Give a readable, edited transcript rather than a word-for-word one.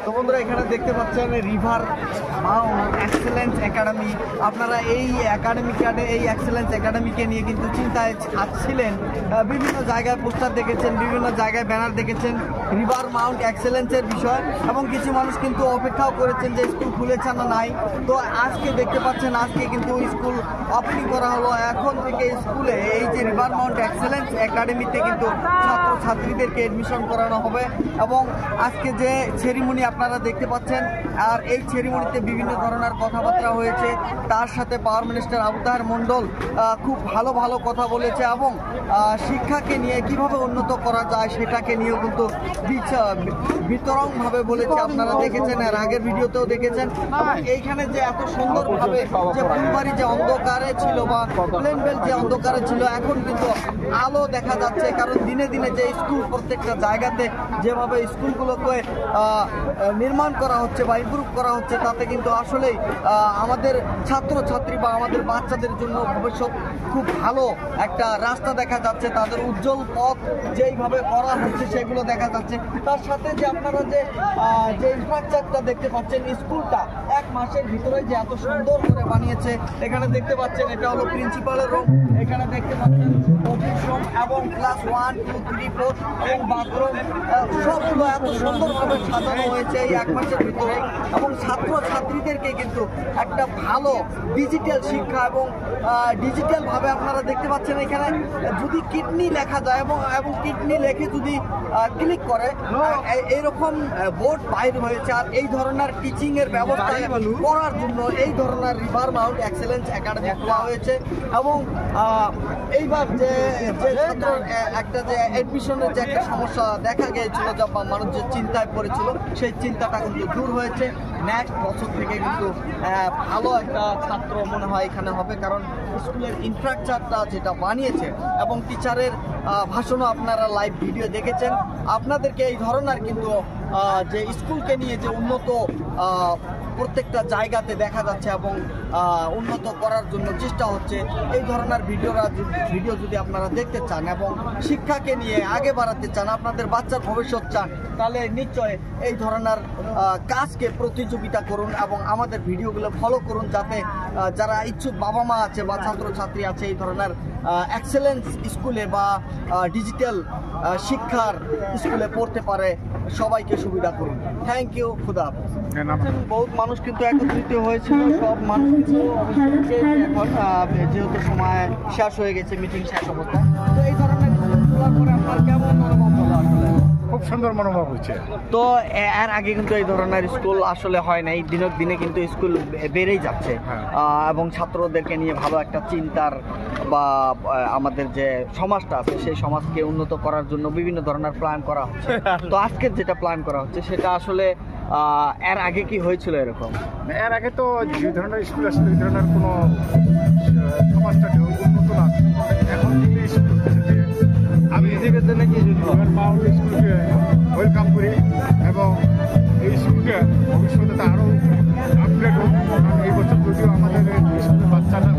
তো বন্ধুরা এখানে দেখতে পাচ্ছেন রিভার মাউন্ট এক্সেলেন্স একাডেমি। আপনারা এই এক্সেলেন্স একাডেমিকে নিয়ে কিন্তু চিন্তায় ছিলেন, বিভিন্ন জায়গায় পোস্টার দেখেছেন, বিভিন্ন জায়গায় ব্যানার দেখেছেন রিভার মাউন্ট এক্সেলেন্সের বিষয়, এবং কিছু মানুষ কিন্তু অপেক্ষাও করেছেন যে স্কুল খুলেছে না নাই। তো আজকে দেখতে পাচ্ছেন আজকে কিন্তু স্কুল ওপেনিং করা হলো। এখন থেকে স্কুলে এই যে রিভার মাউন্ট এক্সেলেন্স একাডেমিতে কিন্তু ছাত্রছাত্রীদেরকে এডমিশন করানো হবে। এবং আজকে যে সেরিমনি আপনারা দেখতে পাচ্ছেন, আর এই সেরিমনিতে বিভিন্ন ধরনের কথাবার্তা হয়েছে। তার সাথে পাওয়ার মিনিস্টার আবু তাহের মণ্ডল খুব ভালো ভালো কথা বলেছে, এবং শিক্ষাকে নিয়ে কিভাবে উন্নত করা যায় সেটাকে নিয়েও কিন্তু বিতরণভাবে বলেছে। আপনারা দেখেছেন, এর আগের ভিডিওতেও দেখেছেন। এইখানে যে এত সুন্দরভাবে যে ফুলবাড়ি যে অন্ধকারে ছিল বা প্লেন বেল্ট যে অন্ধকারে ছিল, এখন কিন্তু আলো দেখা যাচ্ছে। কারণ দিনে দিনে যে স্কুল প্রত্যেকটা জায়গাতে যেভাবে স্কুলগুলোকে নির্মাণ করা হচ্ছে বা ইমপ্রুভ করা হচ্ছে, তাতে কিন্তু আসলেই আমাদের ছাত্রছাত্রী বা আমাদের বাচ্চাদের জন্য ভবিষ্যৎ খুব ভালো একটা রাস্তা দেখা যাচ্ছে। তাদের উজ্জ্বল পথ যেইভাবে করা হচ্ছে সেগুলো দেখা যাচ্ছে। তার সাথে যে আপনারা যে ইনফ্রাস্ট্রাকচারটা দেখতে পাচ্ছেন, স্কুলটা 1 মাসের ভিতরে যে এত সুন্দর করে বানিয়েছে। এখানে দেখতে পাচ্ছেন এটা হলো প্রিন্সিপালের রুম, এখানে দেখতে পাচ্ছেন অফিস রুম এবং ক্লাস 1, 2, 3, 4 এবং বাথরুম সবগুলো এত সুন্দরভাবে সাজানো হয়েছে এই 1 মাসের ভিতরে। এবং ছাত্রছাত্রীদেরকে কিন্তু একটা ভালো ডিজিটাল শিক্ষা এবং ডিজিটালভাবে আপনারা দেখতে পাচ্ছেন এখানে যদি কিডনি লেখা যায় এবং কিডনি লেখে যদি ক্লিক করে এইরকম বোর্ড বাইর হয়েছে। আর এই ধরনের টিচিংয়ের ব্যবস্থা করার জন্য এই ধরনের রিভার মাউন্ট এক্সেলেন্স একাডেমি খোলা হয়েছে। এবং এইবার যে একটা যে অ্যাডমিশনের যে একটা সমস্যা দেখা গিয়েছিল, যা মানুষ যে চিন্তায় পড়েছিল, সেই চিন্তাটা কিন্তু দূর হয়েছে। নেক্সট বছর থেকে কিন্তু ভালো একটা ছাত্র মনে হয় এখানে হবে, কারণ স্কুলের ইনফ্রাস্ট্রাকচারটা যেটা বানিয়েছে এবং টিচারের ভাষণও আপনারা লাইভ ভিডিও দেখেছেন। আপনাদেরকে এই ধরনের কিন্তু যে স্কুলকে নিয়ে যে উন্নত প্রত্যেকটা জায়গাতে দেখা যাচ্ছে এবং উন্নত করার জন্য চেষ্টা হচ্ছে, এই ধরনের ভিডিও যদি আপনারা দেখতে চান এবং শিক্ষাকে নিয়ে আগে বাড়াতে চান, আপনাদের বাচ্চার ভবিষ্যৎ চান, তাহলে নিশ্চয় এই ধরনের কাজকে প্রতিযোগিতা করুন এবং আমাদের ভিডিওগুলো ফলো করুন, যাতে যারা ইচ্ছুক বাবা মা আছে বা ছাত্রছাত্রী আছে এই ধরনের এক্সেলেন্স স্কুলে বা ডিজিটাল শিক্ষার স্কুলে পড়তে পারে, সবাইকে সুবিধা করুন। থ্যাংক ইউ, খুদা হাফেজ। বহুত মানুষ কিন্তু একত্রিত হয়েছিল, সব মানুষ কিন্তু এখন যেহেতু সময় শেষ হয়ে গেছে, মিটিং শেষ অবস্থা, তো এই ধরনের খোলার পরে আপনার কেমন মনোভাব হলো? আসলে খুব সুন্দর মনোভাব হচ্ছে। তো এর আগে কিন্তু এই ধরনের স্কুল আসলে হয় নাই, দিনের দিনে কিন্তু স্কুল বেড়েই যাচ্ছে এবং ছাত্রদেরকে নিয়ে ভালো একটা চিন্তার বা আমাদের যে সমাজটা আছে সেই সমাজকে উন্নত করার জন্য বিভিন্ন ধরনের প্ল্যান করা হচ্ছে। তো আজকের যেটা প্ল্যান করা হচ্ছে সেটা আসলে এর আগে কি হয়েছিল এরকম? এর আগে তো যে ধরনের স্কুল আসলে এই ধরনের কোনো সমাজটা উন্নত না। এখন কিন্তু স্কুল আমি মাউন্ট স্কুলকে ওয়েলকাম করি এবং এই স্কুলকে ভবিষ্যতে আরও আপগ্রেড হোক। এই বছর যদিও আমাদের স্কুলের বাচ্চারা